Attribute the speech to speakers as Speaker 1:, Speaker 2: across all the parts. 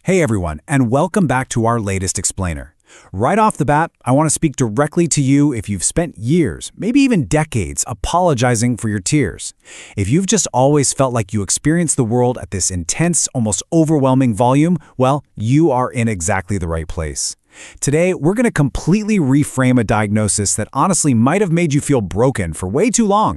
Speaker 1: Hey everyone, and welcome back to our latest explainer. Right off the bat, I want to speak directly to you if you've spent years, maybe even decades, apologizing for your tears. If you've just always felt like you experience the world at this intense, almost overwhelming volume, well, you are in exactly the right place. Today, we're going to completely reframe a diagnosis that honestly might have made you feel broken for way too long.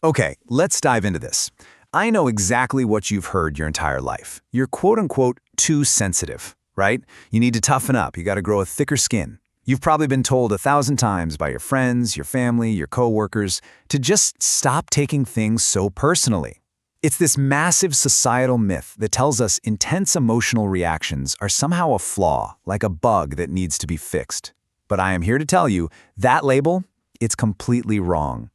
Speaker 2: Okay, let's dive into this. I know exactly what you've heard your entire life. You're quote-unquote too sensitive, right? You need to toughen up. You got to grow a thicker skin. You've probably been told 1,000 times by your friends, your family, your coworkers to just stop taking things so personally. It's this massive societal myth that tells us intense emotional reactions are somehow a flaw, like a bug that needs to be fixed. But I am here to tell you, that label, it's completely wrong.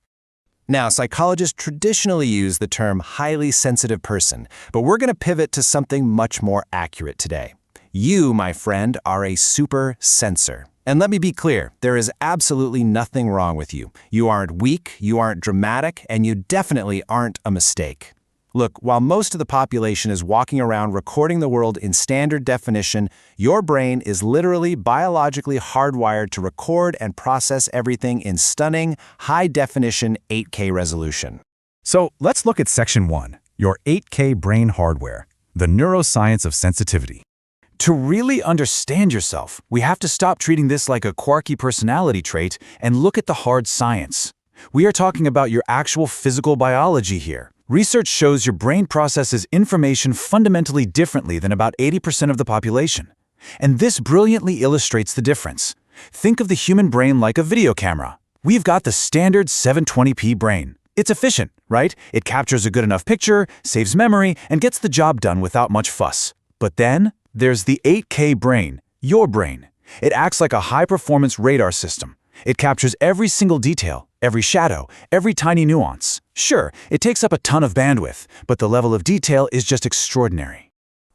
Speaker 3: Now, psychologists traditionally use the term highly sensitive person, but we're going to pivot to something much more accurate today. You, my friend, are a super sensor. And let me be clear, there is absolutely nothing wrong with you. You aren't weak, you aren't dramatic, and you definitely aren't a mistake. Look, while most of the population is walking around recording the world in standard definition, your brain is literally biologically hardwired to record and process everything in stunning, high-definition 8K resolution.
Speaker 1: So let's look at Section 1, your 8K brain hardware, the neuroscience of sensitivity. To really understand yourself, we have to stop treating this like a quirky personality trait and look at the hard science. We are talking about your actual physical biology here. Research shows your brain processes information fundamentally differently than about 80% of the population. And this brilliantly illustrates the difference. Think of the human brain like a video camera. We've got the standard 720p brain. It's efficient, right? It captures a good enough picture, saves memory, and gets the job done without much fuss. But then, there's the 8K brain, your brain. It acts like a high-performance radar system. It captures every single detail, every shadow, every tiny nuance. Sure, it takes up a ton of bandwidth, but the level of detail is just extraordinary.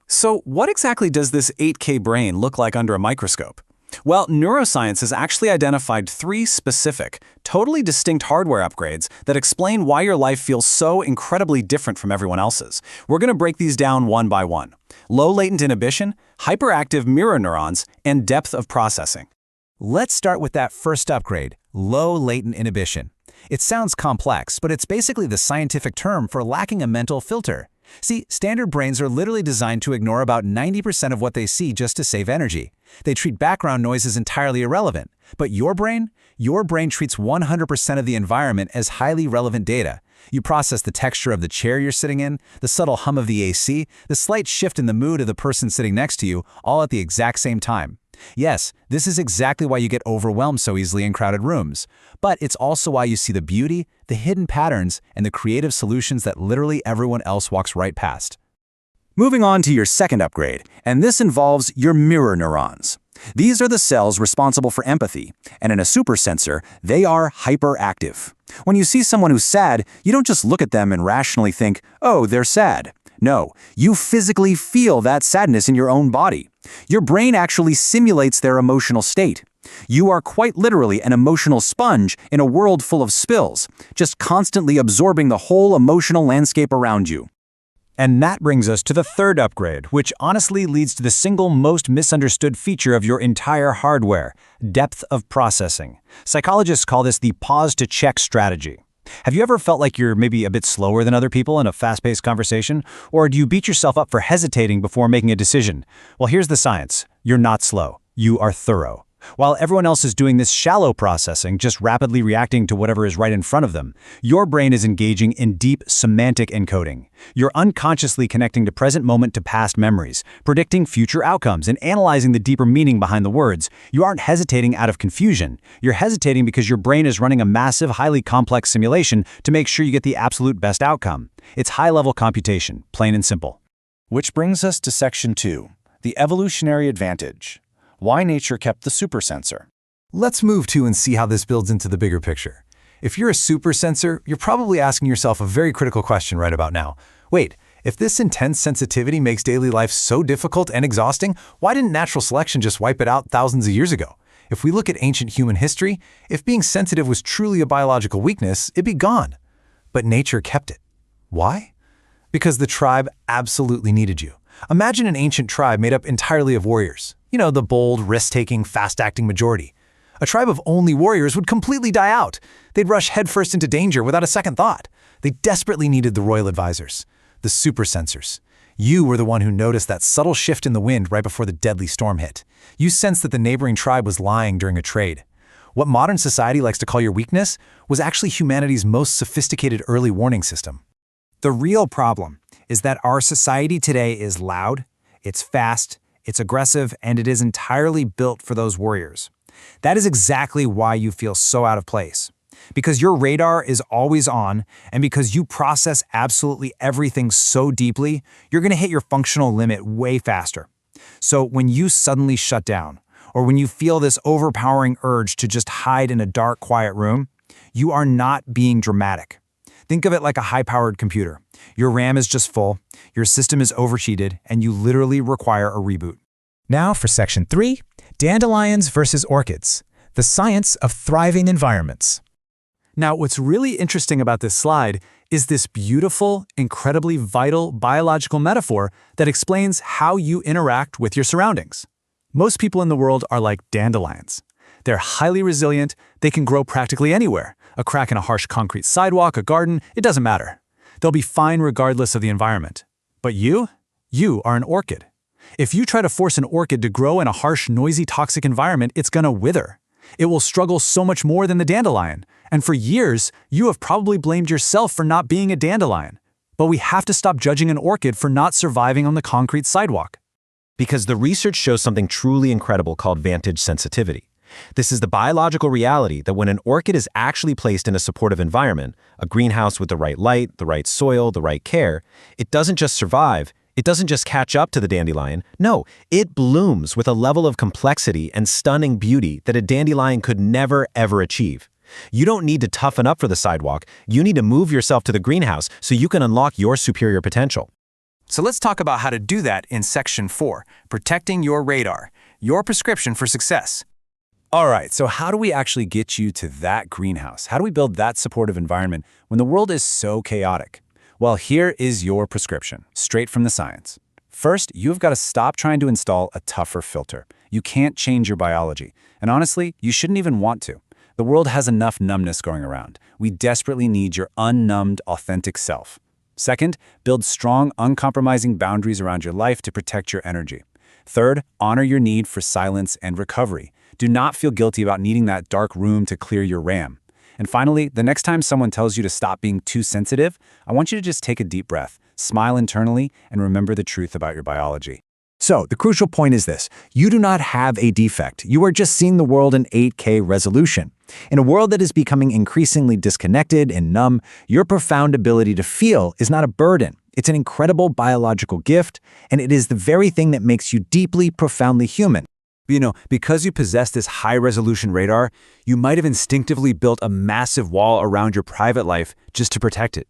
Speaker 1: So what exactly does this 8K brain look like under a microscope? Well, neuroscience has actually identified 3 specific, totally distinct hardware upgrades that explain why your life feels so incredibly different from everyone else's. We're going to break these down one by one. Low latent inhibition, hyperactive mirror neurons, and depth of processing.
Speaker 3: Let's start with that first upgrade, low latent inhibition. It sounds complex, but it's basically the scientific term for lacking a mental filter. See, standard brains are literally designed to ignore about 90% of what they see just to save energy. They treat background noise as entirely irrelevant. But your brain treats 100% of the environment as highly relevant data. You process the texture of the chair you're sitting in, the subtle hum of the AC, the slight shift in the mood of the person sitting next to you, all at the exact same time. Yes, this is exactly why you get overwhelmed so easily in crowded rooms. But it's also why you see the beauty, the hidden patterns, and the creative solutions that literally everyone else walks right past.
Speaker 1: Moving on to your second upgrade, and this involves your mirror neurons. These are the cells responsible for empathy, and in a supersensor, they are hyperactive. When you see someone who's sad, you don't just look at them and rationally think, oh, they're sad. No, you physically feel that sadness in your own body. Your brain actually simulates their emotional state. You are quite literally an emotional sponge in a world full of spills, just constantly absorbing the whole emotional landscape around you. And that brings us to the third upgrade, which honestly leads to the single most misunderstood feature of your entire hardware, depth of processing. Psychologists call this the pause-to-check strategy. Have you ever felt like you're maybe a bit slower than other people in a fast-paced conversation? Or do you beat yourself up for hesitating before making a decision? Well, here's the science. You're not slow. You are thorough. While everyone else is doing this shallow processing, just rapidly reacting to whatever is right in front of them, your brain is engaging in deep semantic encoding. You're unconsciously connecting to present moment to past memories, predicting future outcomes, and analyzing the deeper meaning behind the words. You aren't hesitating out of confusion. You're hesitating because your brain is running a massive, highly complex simulation to make sure you get the absolute best outcome. It's high-level computation, plain and simple.
Speaker 3: Which brings us to Section 2, the evolutionary advantage. Why nature kept the supersensor.
Speaker 2: Let's move to and see how this builds into the bigger picture. If you're a supersensor, you're probably asking yourself a very critical question right about now. Wait, if this intense sensitivity makes daily life so difficult and exhausting, why didn't natural selection just wipe it out thousands of years ago? If we look at ancient human history, if being sensitive was truly a biological weakness, it'd be gone. But nature kept it. Why? Because the tribe absolutely needed you.
Speaker 3: Imagine an ancient tribe made up entirely of warriors. You know, the bold, risk-taking, fast-acting majority. A tribe of only warriors would completely die out. They'd rush headfirst into danger without a second thought. They desperately needed the royal advisors, the super sensors. You were the one who noticed that subtle shift in the wind right before the deadly storm hit. You sensed that the neighboring tribe was lying during a trade. What modern society likes to call your weakness was actually humanity's most sophisticated early warning system.
Speaker 4: The real problem is that our society today is loud, it's fast, it's aggressive, and it is entirely built for those warriors. That is exactly why you feel so out of place. Because your radar is always on, and because you process absolutely everything so deeply, you're going to hit your functional limit way faster. So when you suddenly shut down, or when you feel this overpowering urge to just hide in a dark, quiet room, you are not being dramatic. Think of it like a high-powered computer. Your RAM is just full, your system is overheated, and you literally require a reboot.
Speaker 3: Now for Section 3, Dandelions versus Orchids, the science of thriving environments.
Speaker 1: Now, what's really interesting about this slide is this beautiful, incredibly vital biological metaphor that explains how you interact with your surroundings. Most people in the world are like dandelions. They're highly resilient, they can grow practically anywhere. A crack in a harsh concrete sidewalk, a garden, it doesn't matter. They'll be fine regardless of the environment. But you are an orchid. If you try to force an orchid to grow in a harsh, noisy, toxic environment, it's gonna wither. It will struggle so much more than the dandelion. And for years, you have probably blamed yourself for not being a dandelion. But we have to stop judging an orchid for not surviving on the concrete sidewalk.
Speaker 5: Because the research shows something truly incredible called vantage sensitivity. This is the biological reality that when an orchid is actually placed in a supportive environment, a greenhouse with the right light, the right soil, the right care, it doesn't just survive, it doesn't just catch up to the dandelion. No, it blooms with a level of complexity and stunning beauty that a dandelion could never, ever achieve. You don't need to toughen up for the sidewalk, you need to move yourself to the greenhouse so you can unlock your superior potential.
Speaker 4: So let's talk about how to do that in Section 4, Protecting Your Radar, your prescription for success.
Speaker 1: All right, so how do we actually get you to that greenhouse? How do we build that supportive environment when the world is so chaotic? Well, here is your prescription, straight from the science. First, you've got to stop trying to install a tougher filter. You can't change your biology. And honestly, you shouldn't even want to. The world has enough numbness going around. We desperately need your unnumbed, authentic self. Second, build strong, uncompromising boundaries around your life to protect your energy. Third, honor your need for silence and recovery. Do not feel guilty about needing that dark room to clear your RAM. And finally, the next time someone tells you to stop being too sensitive, I want you to just take a deep breath, smile internally, and remember the truth about your biology. So, the crucial point is this. You do not have a defect. You are just seeing the world in 8K resolution. In a world that is becoming increasingly disconnected and numb, your profound ability to feel is not a burden. It's an incredible biological gift, and it is the very thing that makes you deeply, profoundly human. You know, because you possess this high-resolution radar, you might have instinctively built a massive wall around your private life just to protect it.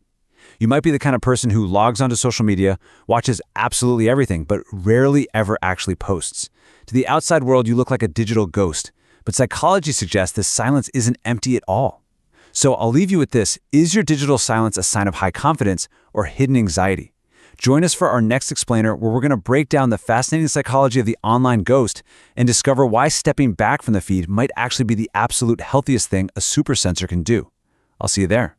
Speaker 1: You might be the kind of person who logs onto social media, watches absolutely everything, but rarely ever actually posts. To the outside world, you look like a digital ghost, but psychology suggests this silence isn't empty at all. So I'll leave you with this. Is your digital silence a sign of high confidence or hidden anxiety? Join us for our next explainer, where we're going to break down the fascinating psychology of the online ghost and discover why stepping back from the feed might actually be the absolute healthiest thing a super sensor can do. I'll see you there.